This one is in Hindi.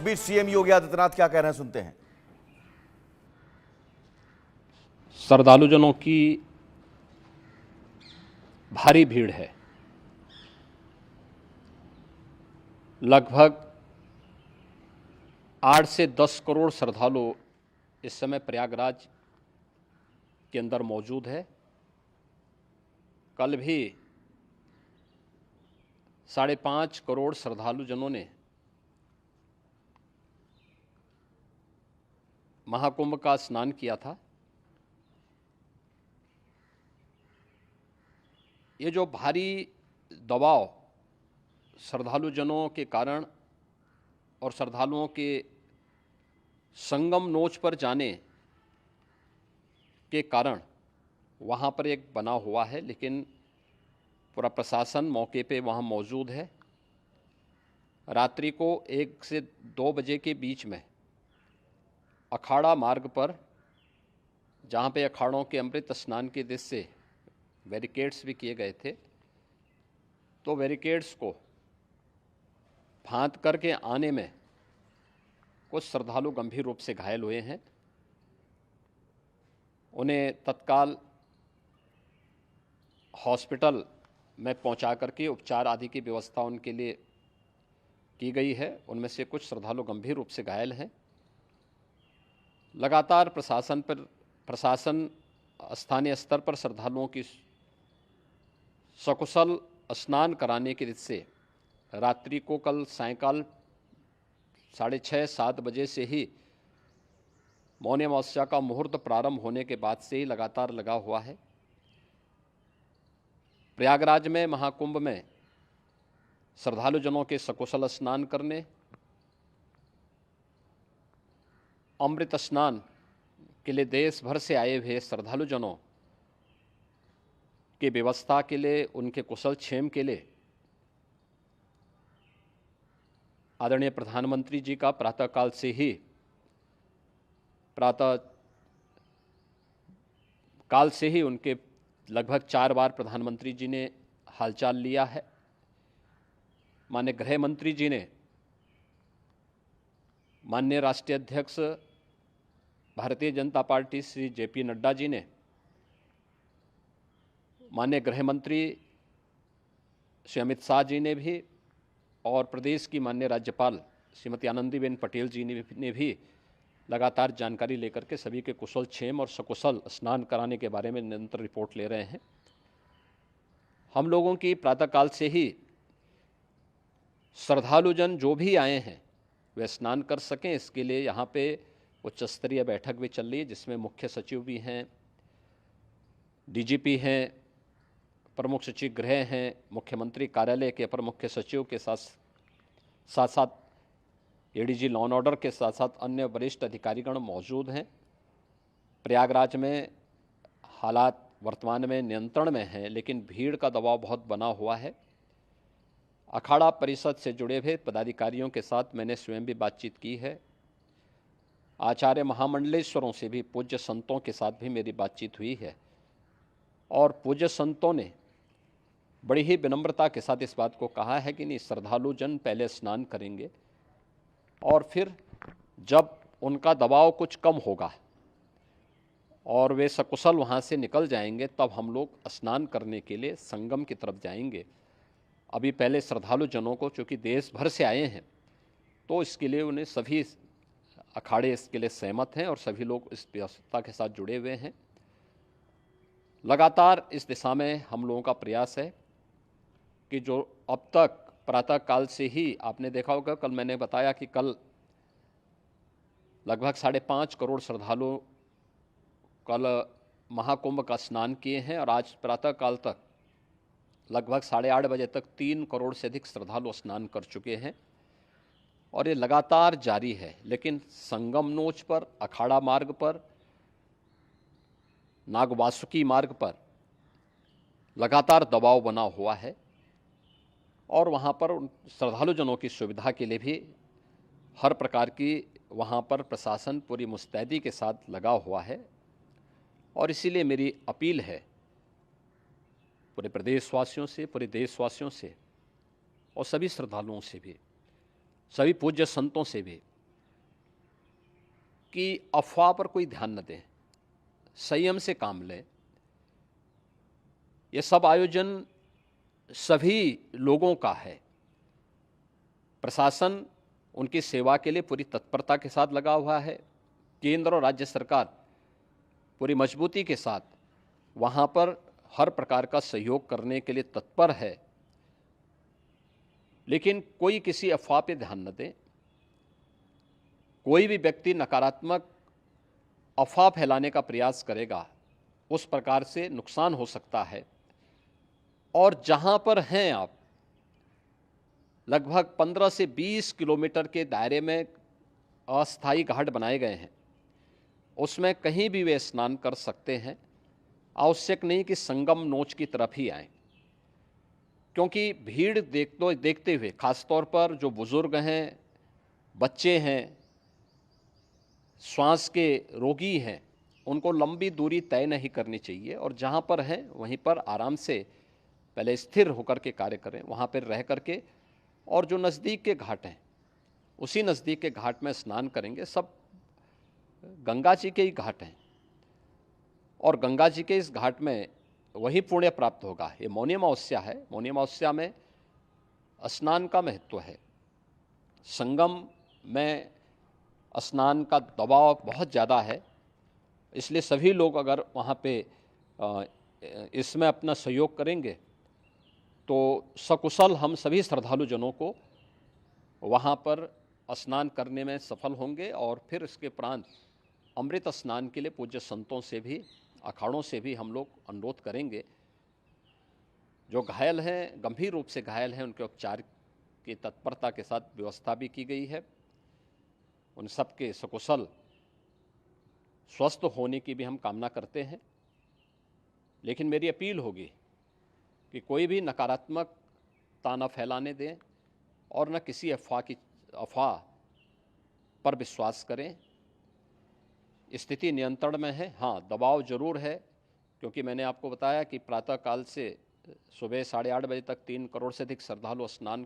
बीच सीएम योगी आदित्यनाथ क्या कह रहे हैं, सुनते हैं। श्रद्धालुजनों की भारी भीड़ है। लगभग 8 से 10 करोड़ श्रद्धालु इस समय प्रयागराज के अंदर मौजूद है। कल भी 5.5 करोड़ श्रद्धालुजनों ने महाकुंभ का स्नान किया था। ये जो भारी दबाव श्रद्धालुजनों के कारण और श्रद्धालुओं के संगम नोच पर जाने के कारण वहाँ पर एक बना हुआ है, लेकिन पूरा प्रशासन मौके पे वहाँ मौजूद है। रात्रि को 1 से 2 बजे के बीच में अखाड़ा मार्ग पर, जहाँ पे अखाड़ों के अमृत स्नान के दृश्य से बैरिकेड्स भी किए गए थे, तो बैरिकेड्स को फांद करके आने में कुछ श्रद्धालु गंभीर रूप से घायल हुए हैं। उन्हें तत्काल हॉस्पिटल में पहुंचा करके उपचार आदि की व्यवस्था उनके लिए की गई है। उनमें से कुछ श्रद्धालु गंभीर रूप से घायल हैं। लगातार प्रशासन स्थानीय स्तर पर श्रद्धालुओं की सकुशल स्नान कराने के दृष्टि से रात्रि को कल सायंकाल 6:30-7 बजे से ही मौनी अमावस्या का मुहूर्त प्रारंभ होने के बाद से ही लगातार लगा हुआ है। प्रयागराज में महाकुंभ में श्रद्धालुजनों के सकुशल स्नान करने, अमृत स्नान के लिए देश भर से आए हुए श्रद्धालुजनों की व्यवस्था के लिए, उनके कुशल क्षेम के लिए आदरणीय प्रधानमंत्री जी का प्रातःकाल से ही उनके लगभग 4 बार प्रधानमंत्री जी ने हालचाल लिया है। माननीय गृह मंत्री जी ने, माननीय राष्ट्रीय अध्यक्ष भारतीय जनता पार्टी श्री JP नड्डा जी ने, माननीय गृह मंत्री श्री अमित शाह जी ने भी, और प्रदेश की माननीय राज्यपाल श्रीमती आनंदीबेन पटेल जी ने भी लगातार जानकारी लेकर के सभी के कुशल क्षेम और सकुशल स्नान कराने के बारे में निरंतर रिपोर्ट ले रहे हैं। हम लोगों की प्रातःकाल से ही श्रद्धालुजन जो भी आए हैं वे स्नान कर सकें, इसके लिए यहाँ पे उच्च स्तरीय बैठक भी चल रही है, जिसमें मुख्य सचिव भी हैं, DGP हैं, प्रमुख सचिव गृह हैं, मुख्यमंत्री कार्यालय के अपर मुख्य सचिव के साथ साथ ADG लॉ एंड ऑर्डर के साथ साथ अन्य वरिष्ठ अधिकारीगण मौजूद हैं। प्रयागराज में हालात वर्तमान में नियंत्रण में हैं, लेकिन भीड़ का दबाव बहुत बना हुआ है। अखाड़ा परिषद से जुड़े हुए पदाधिकारियों के साथ मैंने स्वयं भी बातचीत की है। आचार्य महामंडलेश्वरों से भी, पूज्य संतों के साथ भी मेरी बातचीत हुई है, और पूज्य संतों ने बड़ी ही विनम्रता के साथ इस बात को कहा है कि नहीं, श्रद्धालु जन पहले स्नान करेंगे और फिर जब उनका दबाव कुछ कम होगा और वे सकुशल वहाँ से निकल जाएंगे, तब हम लोग स्नान करने के लिए संगम की तरफ जाएंगे। अभी पहले श्रद्धालु जनों को, चूँकि देश भर से आए हैं, तो इसके लिए उन्हें सभी अखाड़े इसके लिए सहमत हैं और सभी लोग इस व्यवस्था के साथ जुड़े हुए हैं। लगातार इस दिशा में हम लोगों का प्रयास है कि जो अब तक प्रातःकाल से ही आपने देखा होगा, कल मैंने बताया कि कल लगभग 5.5 करोड़ श्रद्धालु कल महाकुंभ का स्नान किए हैं, और आज प्रातःकाल तक लगभग 8:30 बजे तक 3 करोड़ से अधिक श्रद्धालु स्नान कर चुके हैं, और ये लगातार जारी है। लेकिन संगम नोच पर, अखाड़ा मार्ग पर, नागवासुकी मार्ग पर लगातार दबाव बना हुआ है, और वहाँ पर श्रद्धालुजनों की सुविधा के लिए भी हर प्रकार की वहाँ पर प्रशासन पूरी मुस्तैदी के साथ लगा हुआ है। और इसीलिए मेरी अपील है पूरे प्रदेशवासियों से, पूरे देशवासियों से, और सभी श्रद्धालुओं से भी, सभी पूज्य संतों से भी, कि अफवाह पर कोई ध्यान न दें, संयम से काम लें। ये सब आयोजन सभी लोगों का है। प्रशासन उनकी सेवा के लिए पूरी तत्परता के साथ लगा हुआ है। केंद्र और राज्य सरकार पूरी मजबूती के साथ वहाँ पर हर प्रकार का सहयोग करने के लिए तत्पर है। लेकिन कोई किसी अफवाह पे ध्यान न दें। कोई भी व्यक्ति नकारात्मक अफवाह फैलाने का प्रयास करेगा, उस प्रकार से नुकसान हो सकता है। और जहाँ पर हैं आप, लगभग 15 से 20 किलोमीटर के दायरे में अस्थायी घाट बनाए गए हैं, उसमें कहीं भी वे स्नान कर सकते हैं। आवश्यक नहीं कि संगम नोच की तरफ ही आएं, क्योंकि भीड़ देखते हुए खासतौर पर जो बुजुर्ग हैं, बच्चे हैं, श्वास के रोगी हैं, उनको लंबी दूरी तय नहीं करनी चाहिए और जहाँ पर हैं वहीं पर आराम से पहले स्थिर होकर के कार्य करें, वहाँ पर रह करके। और जो नज़दीक के घाट हैं, उसी नज़दीक के घाट में स्नान करेंगे। सब गंगा जी के ही घाट हैं और गंगा जी के इस घाट में वही पुण्य प्राप्त होगा। ये मौनी अमावस्या है। मौनी अमावस्या में स्नान का महत्व है। संगम में स्नान का दबाव बहुत ज़्यादा है, इसलिए सभी लोग अगर वहाँ पे इसमें अपना सहयोग करेंगे तो सकुशल हम सभी श्रद्धालु जनों को वहाँ पर स्नान करने में सफल होंगे। और फिर इसके उपरांत अमृत स्नान के लिए पूज्य संतों से भी, अखाड़ों से भी हम लोग अनुरोध करेंगे। जो घायल हैं, गंभीर रूप से घायल हैं, उनके उपचार की तत्परता के साथ व्यवस्था भी की गई है। उन सब के सकुशल स्वस्थ होने की भी हम कामना करते हैं। लेकिन मेरी अपील होगी कि कोई भी नकारात्मकता न फैलाने दें और न किसी अफवाह पर विश्वास करें। स्थिति नियंत्रण में है। हाँ, दबाव जरूर है, क्योंकि मैंने आपको बताया कि प्रातःकाल से सुबह 8:30 बजे तक 3 करोड़ से अधिक श्रद्धालु स्नान